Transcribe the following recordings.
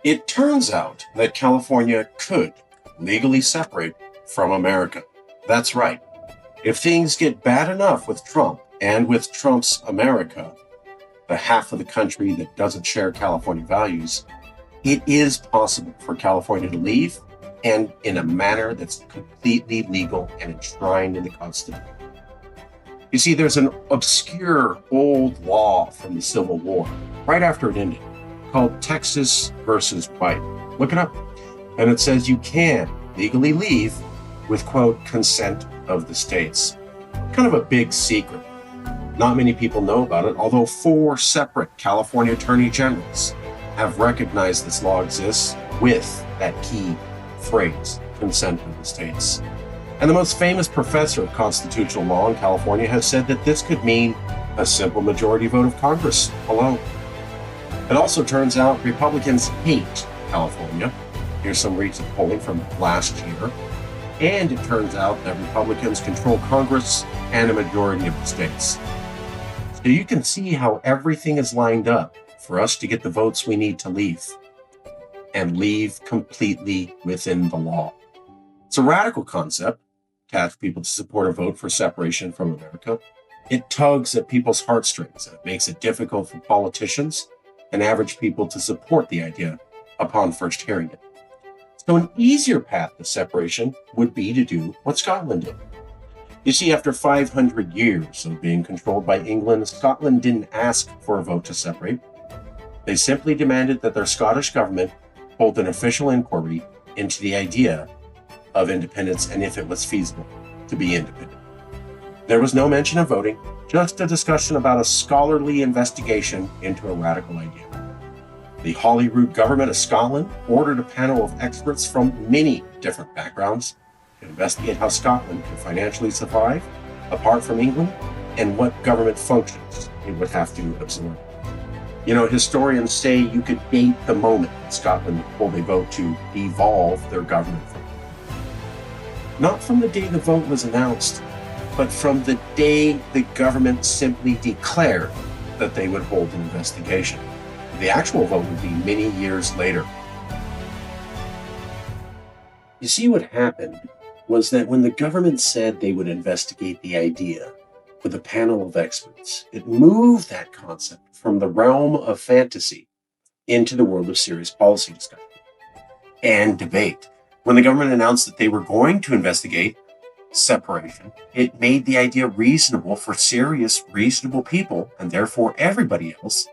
It turns out that California could legally separate from America. That's right. If things get bad enough with Trump and with Trump's America, the half of the country that doesn't share California values, it is possible for California to leave, and in a manner that's completely legal and enshrined in the Constitution. You see, there's an obscure old law from the Civil War, right after it ended, called Texas versus White. Look it up. And it says you can legally leave with, quote, consent of the states. Kind of a big secret. Not many people know about it, although 4 separate California attorney generals have recognized this law exists with that key phrase, consent of the states. And the most famous professor of constitutional law in California has said that this could mean a simple majority vote of Congress alone. It also turns out Republicans hate California. Here's some recent polling from last year. And it turns out that Republicans control Congress and a majority of the states. So you can see how everything is lined up for us to get the votes we need to leave, and leave completely within the law. It's a radical concept to ask people to support a vote for separation from America. It tugs at people's heartstrings, and it makes it difficult for politicians and average people to support the idea upon first hearing it. So an easier path to separation would be to do what Scotland did. You see, after 500 years of being controlled by England, Scotland didn't ask for a vote to separate. They simply demanded that their Scottish government hold an official inquiry into the idea of independence and if it was feasible to be independent. There was no mention of voting, just a discussion about a scholarly investigation into a radical idea. The Holyrood government of Scotland ordered a panel of experts from many different backgrounds to investigate how Scotland could financially survive apart from England and what government functions it would have to absorb. You know, historians say you could date the moment that Scotland pulled a vote to devolve their government from England. Not from the day the vote was announced, but from the day the government simply declared that they would hold an investigation. The actual vote would be many years later. You see, what happened was that when the government said they would investigate the idea with a panel of experts, it moved that concept from the realm of fantasy into the world of serious policy discussion and debate. When the government announced that they were going to investigate separation, it made the idea reasonable for serious, reasonable people, and therefore everybody else,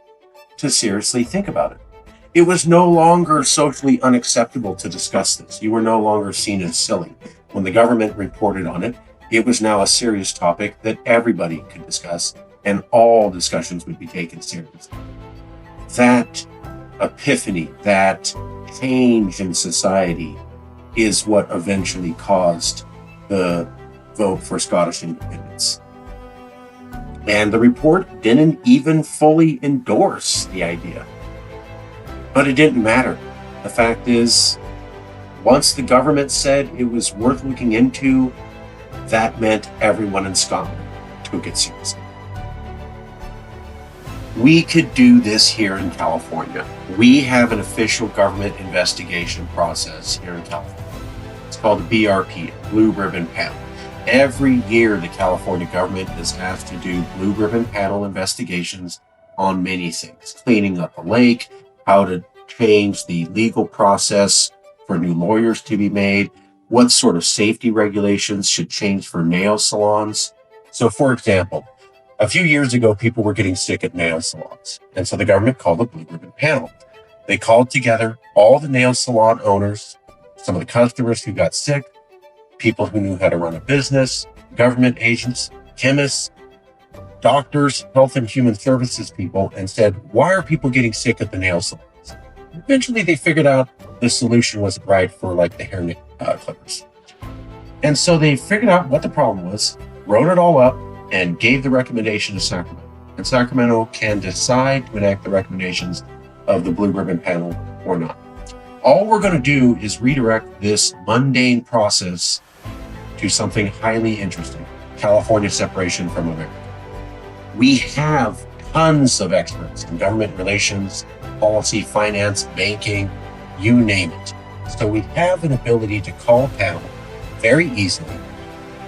to seriously think about it. It was no longer socially unacceptable to discuss this. You were no longer seen as silly. When the government reported on it, it was now a serious topic that everybody could discuss, and all discussions would be taken seriously. That epiphany, that change in society, is what eventually caused the vote for Scottish independence. And the report didn't even fully endorse the idea. But it didn't matter. The fact is, once the government said it was worth looking into, that meant everyone in Scotland took it seriously. We could do this here in California. We have an official government investigation process here in California. It's called the BRP, Blue Ribbon Panel. Every year, the California government is asked to do Blue Ribbon Panel investigations on many things. Cleaning up a lake, how to change the legal process for new lawyers to be made, what sort of safety regulations should change for nail salons. So, for example, a few years ago, people were getting sick at nail salons. And so the government called a Blue Ribbon Panel. They called together all the nail salon owners, some of the customers who got sick, people who knew how to run a business, government agents, chemists, doctors, health and human services people, and said, why are people getting sick at the nail salons? Eventually, they figured out the solution wasn't right for like the hair clippers. And so they figured out what the problem was, wrote it all up, and gave the recommendation to Sacramento. And Sacramento can decide to enact the recommendations of the Blue Ribbon Panel or not. All we're going to do is redirect this mundane process to something highly interesting: California separation from America. We have tons of experts in government relations, policy, finance, banking, you name it. So we have an ability to call a panel very easily,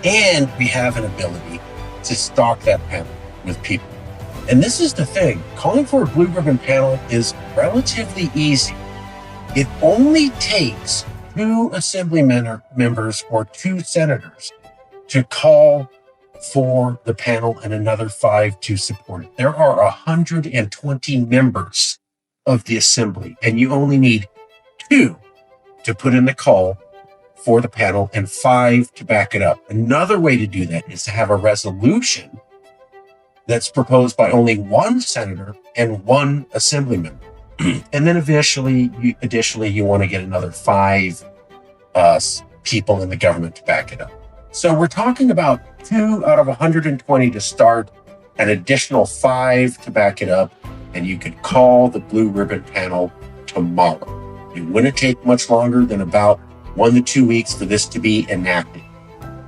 and we have an ability to stock that panel with people. And this is the thing, calling for a blue ribbon panel is relatively easy. It only takes 2 assembly members or 2 senators to call for the panel and another 5 to support it. There are 120 members of the assembly, and you only need 2 to put in the call for the panel and 5 to back it up. Another way to do that is to have a resolution that's proposed by only 1 senator and 1 assembly member. And then additionally, you want to get another 5 people in the government to back it up. So we're talking about 2 out of 120 to start, an additional 5 to back it up, and you could call the blue ribbon panel tomorrow. It wouldn't take much longer than about 1 to 2 weeks for this to be enacted.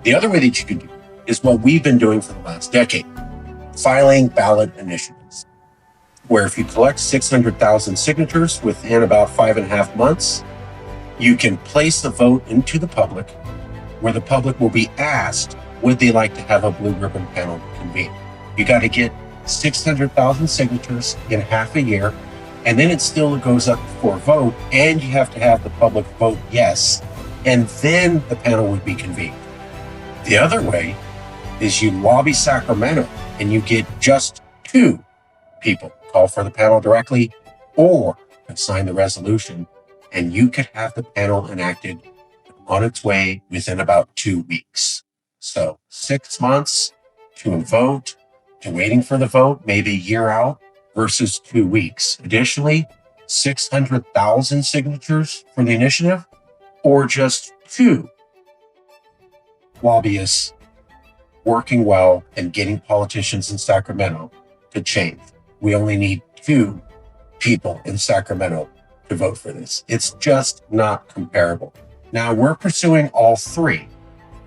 The other way that you could do is what we've been doing for the last decade, filing ballot initiatives, where if you collect 600,000 signatures within about 5.5 months, you can place the vote into the public, where the public will be asked, would they like to have a blue ribbon panel convened? You got to get 600,000 signatures in half a year, and then it still goes up for a vote, and you have to have the public vote yes, and then the panel would be convened. The other way is you lobby Sacramento, and you get just 2 people, call for the panel directly, or sign the resolution, and you could have the panel enacted on its way within about 2 weeks. So 6 months to a vote, to waiting for the vote, maybe a year out, versus 2 weeks. Additionally, 600,000 signatures for the initiative, or just 2 lobbyists working well and getting politicians in Sacramento to change. We only need 2 people in Sacramento to vote for this. It's just not comparable. Now, we're pursuing all 3,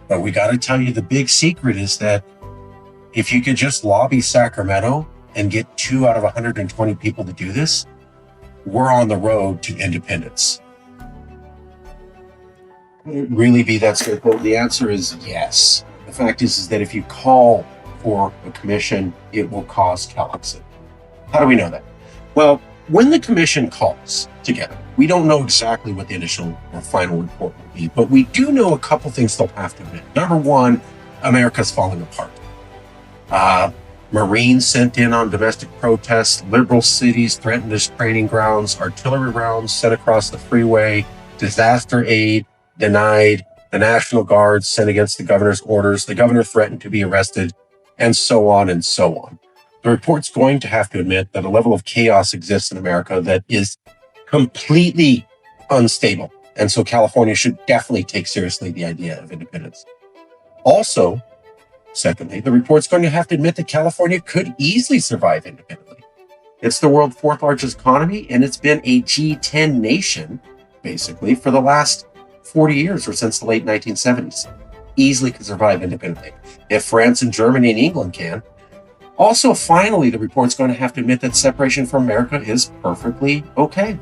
but we got to tell you the big secret is that if you could just lobby Sacramento and get 2 out of 120 people to do this, we're on the road to independence. Would it really be that simple? The answer is yes. The fact is that if you call for a commission, it will cause chaos. How do we know that? Well, when the commission calls together, we don't know exactly what the initial or final report will be, but we do know a couple things they'll have to admit. Number one, America's falling apart. Marines sent in on domestic protests, liberal cities threatened as training grounds, artillery rounds sent across the freeway, disaster aid denied, the National Guard sent against the governor's orders, the governor threatened to be arrested, and so on and so on. The report's going to have to admit that a level of chaos exists in America that is completely unstable. And so California should definitely take seriously the idea of independence. Also, secondly, the report's going to have to admit that California could easily survive independently. It's the world's 4th largest economy, and it's been a G10 nation, basically, for the last 40 years or since the late 1970s. Easily could survive independently. If France and Germany and England can. Also, finally, the report's going to have to admit that separation from America is perfectly okay.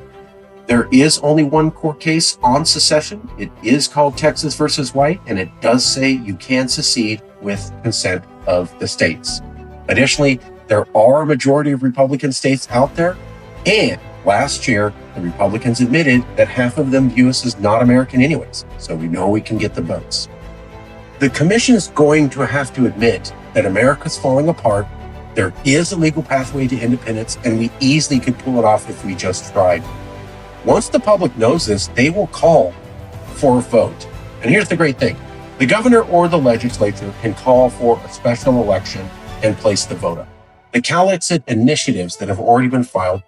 There is only one court case on secession. It is called Texas versus White, and it does say you can secede with consent of the states. Additionally, there are a majority of Republican states out there, and last year, the Republicans admitted that half of them view us as not American anyways, so we know we can get the votes. The commission is going to have to admit that America's falling apart. There is a legal pathway to independence, and we easily could pull it off if we just tried. Once the public knows this, they will call for a vote. And here's the great thing. The governor or the legislature can call for a special election and place the vote up. The Cal-Exit initiatives that have already been filed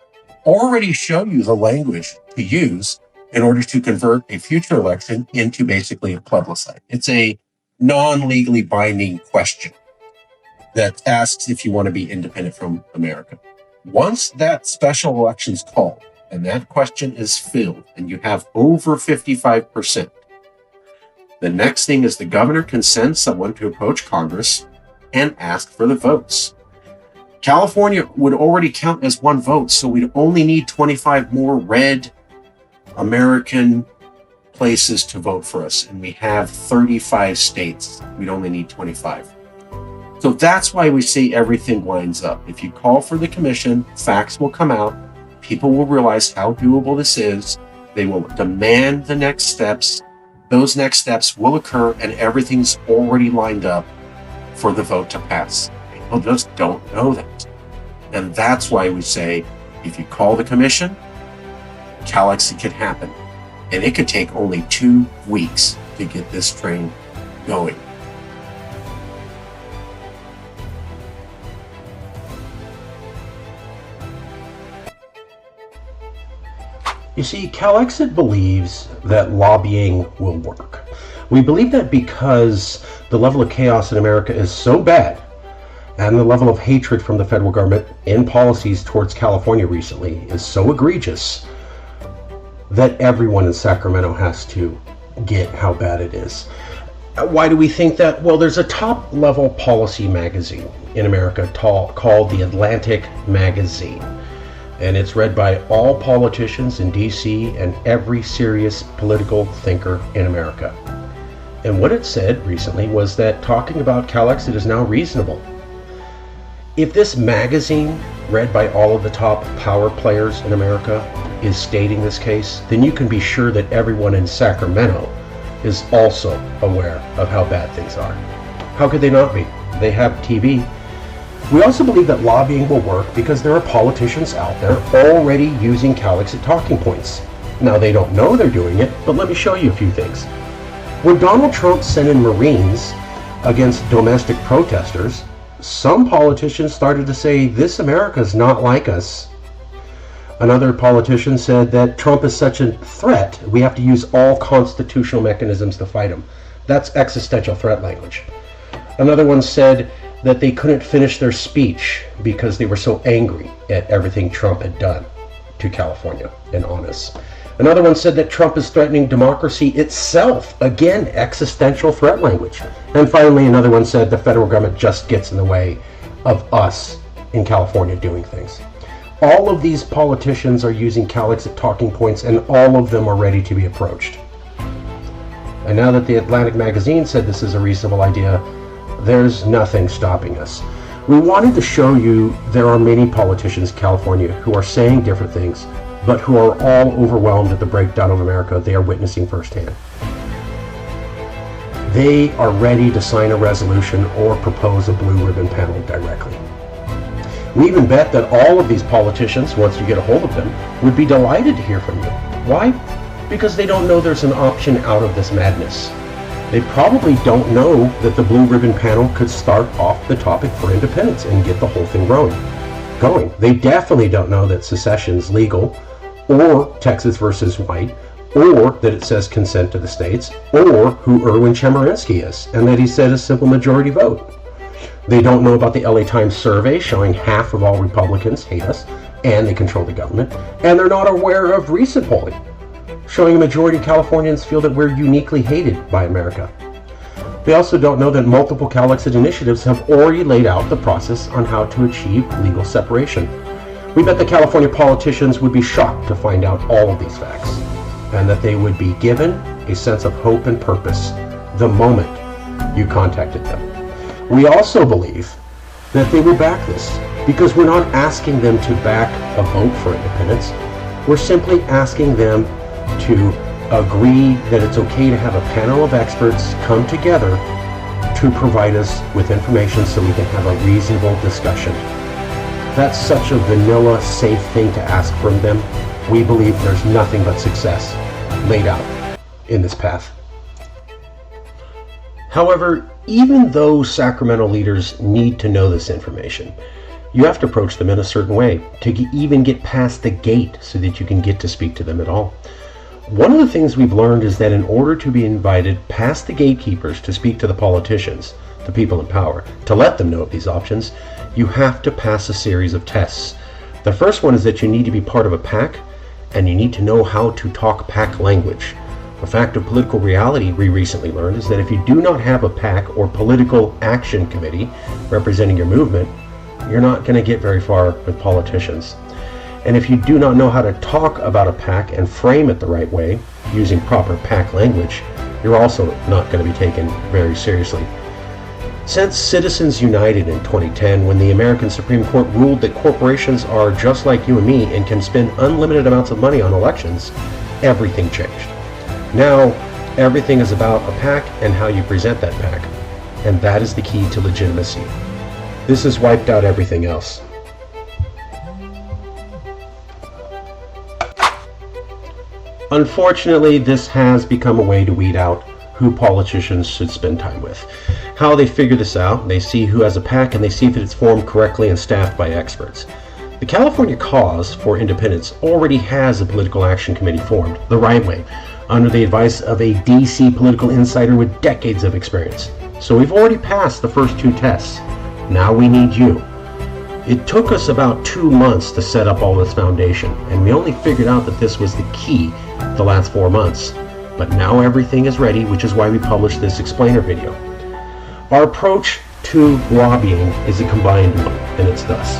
already show you the language to use in order to convert a future election into basically a plebiscite. It's a non-legally binding question that asks if you want to be independent from America. Once that special election's called and that question is filled and you have over 55%, the next thing is the governor can send someone to approach Congress and ask for the votes. California would already count as one vote, so we'd only need 25 more red American places to vote for us, and we have 35 states. We'd only need 25. So that's why we say everything lines up. If you call for the commission, facts will come out. People will realize how doable this is. They will demand the next steps. Those next steps will occur, and everything's already lined up for the vote to pass. People just don't know that. And that's why we say, if you call the commission, Calixa can happen. And it could take only 2 weeks to get this train going. You see, Calexit believes that lobbying will work. We believe that because the level of chaos in America is so bad, and the level of hatred from the federal government in policies towards California recently is so egregious, that everyone in Sacramento has to get how bad it is. Why do we think that? Well, there's a top-level policy magazine in America called The Atlantic Magazine. And it's read by all politicians in DC and every serious political thinker in America. And what it said recently was that talking about Calexit is now reasonable. If this magazine, read by all of the top power players in America, is stating this case, then you can be sure that everyone in Sacramento is also aware of how bad things are. How could they not be? They have TV. We also believe that lobbying will work because there are politicians out there already using Calexit talking points. Now, they don't know they're doing it, but let me show you a few things. When Donald Trump sent in Marines against domestic protesters, some politicians started to say, this America is not like us. Another politician said that Trump is such a threat, we have to use all constitutional mechanisms to fight him. That's existential threat language. Another one said that they couldn't finish their speech because they were so angry at everything Trump had done to California and on us. Another one said that Trump is threatening democracy itself. Again, existential threat language. And finally, another one said the federal government just gets in the way of us in California doing things. All of these politicians are using Calexit talking points, and all of them are ready to be approached. And now that the Atlantic Magazine said this is a reasonable idea, there's nothing stopping us. We wanted to show you there are many politicians in California who are saying different things, but who are all overwhelmed at the breakdown of America they are witnessing firsthand. They are ready to sign a resolution or propose a blue ribbon panel directly. We even bet that all of these politicians, once you get a hold of them, would be delighted to hear from you. Why? Because they don't know there's an option out of this madness. They probably don't know that the blue ribbon panel could start off the topic for independence and get the whole thing going. They definitely don't know that secession's legal, or Texas versus white, or that it says consent to the states, or who Erwin Chemerinsky is, and that he said a simple majority vote. They don't know about the LA Times survey showing half of all Republicans hate us, and they control the government, and they're not aware of recent polling showing a majority of Californians feel that we're uniquely hated by America. They also don't know that multiple Calexit initiatives have already laid out the process on how to achieve legal separation. We bet the California politicians would be shocked to find out all of these facts, and that they would be given a sense of hope and purpose the moment you contacted them. We also believe that they will back this, because we're not asking them to back a vote for independence. We're simply asking them to agree that it's okay to have a panel of experts come together to provide us with information so we can have a reasonable discussion. That's such a vanilla, safe thing to ask from them. We believe there's nothing but success laid out in this path. However, even though Sacramento leaders need to know this information, you have to approach them in a certain way to even get past the gate so that you can get to speak to them at all. One of the things we've learned is that in order to be invited past the gatekeepers to speak to the politicians, the people in power, to let them know of these options, you have to pass a series of tests. The first one is that you need to be part of a PAC, and you need to know how to talk PAC language. A fact of political reality we recently learned is that if you do not have a PAC or political action committee representing your movement, you're not going to get very far with politicians. And if you do not know how to talk about a PAC and frame it the right way, using proper PAC language, you're also not going to be taken very seriously. Since Citizens United in 2010, when the American Supreme Court ruled that corporations are just like you and me and can spend unlimited amounts of money on elections, everything changed. Now, everything is about a PAC and how you present that PAC, and that is the key to legitimacy. This has wiped out everything else. Unfortunately, this has become a way to weed out who politicians should spend time with. How they figure this out, they see who has a PAC and they see if it's formed correctly and staffed by experts. The California Cause for Independence already has a political action committee formed the right way, under the advice of a DC political insider with decades of experience. So we've already passed the first 2 tests. Now we need you. It took us about 2 months to set up all this foundation, and we only figured out that this was the key the last 4 months. But now everything is ready, which is why we published this explainer video. Our approach to lobbying is a combined one, and it's thus.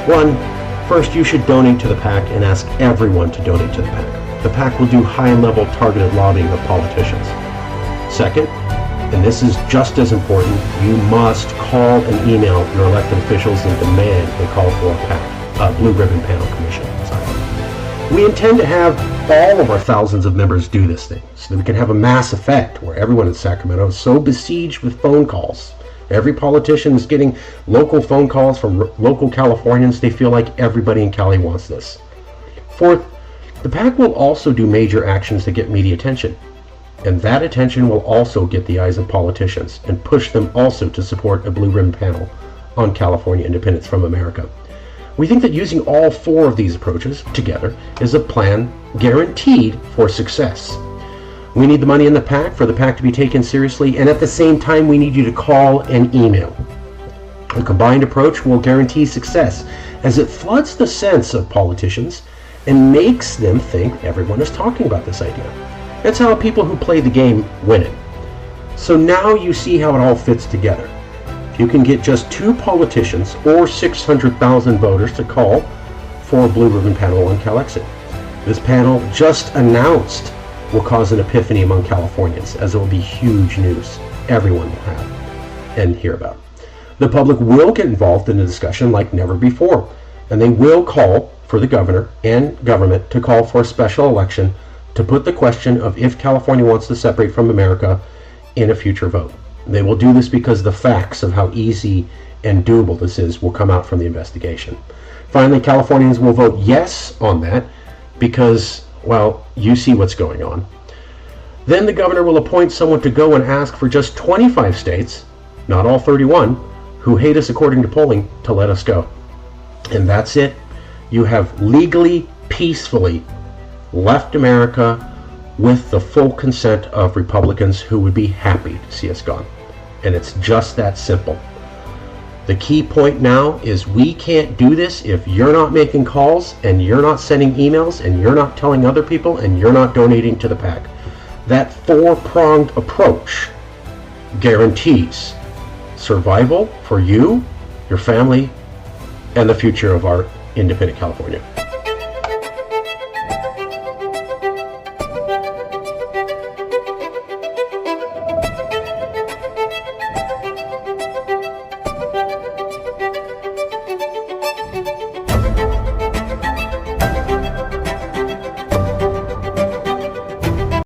1, first you should donate to the PAC and ask everyone to donate to the PAC. The PAC will do high-level targeted lobbying of politicians. Second, and this is just as important, you must call and email your elected officials and demand they call for a PAC, a Blue Ribbon Panel Commission. We intend to have all of our thousands of members do this thing so that we can have a mass effect where everyone in Sacramento is so besieged with phone calls. Every politician is getting local phone calls from local Californians. They feel like everybody in Cali wants this. Fourth, the PAC will also do major actions to get media attention. And that attention will also get the eyes of politicians and push them also to support a Blue Ribbon Panel on California independence from America. We think that using all 4 of these approaches together is a plan guaranteed for success. We need the money in the PAC for the PAC to be taken seriously, and at the same time we need you to call and email. A combined approach will guarantee success as it floods the sense of politicians and makes them think everyone is talking about this idea. That's how people who play the game win it. So now you see how it all fits together. You can get just 2 politicians or 600,000 voters to call for a Blue Ribbon Panel on CalExit. This panel, just announced, will cause an epiphany among Californians, as it will be huge news everyone will have and hear about. The public will get involved in the discussion like never before, and they will call for the governor and government to call for a special election to put the question of if California wants to separate from America in a future vote. They will do this because the facts of how easy and doable this is will come out from the investigation. Finally, Californians will vote yes on that because, well, you see what's going on. Then the governor will appoint someone to go and ask for just 25 states, not all 31, who hate us according to polling, to let us go. And that's it. You have legally, peacefully left America with the full consent of Republicans who would be happy to see us gone. And it's just that simple. The key point now is we can't do this if you're not making calls and you're not sending emails and you're not telling other people and you're not donating to the PAC. That 4-pronged approach guarantees survival for you, your family, and the future of our independent California.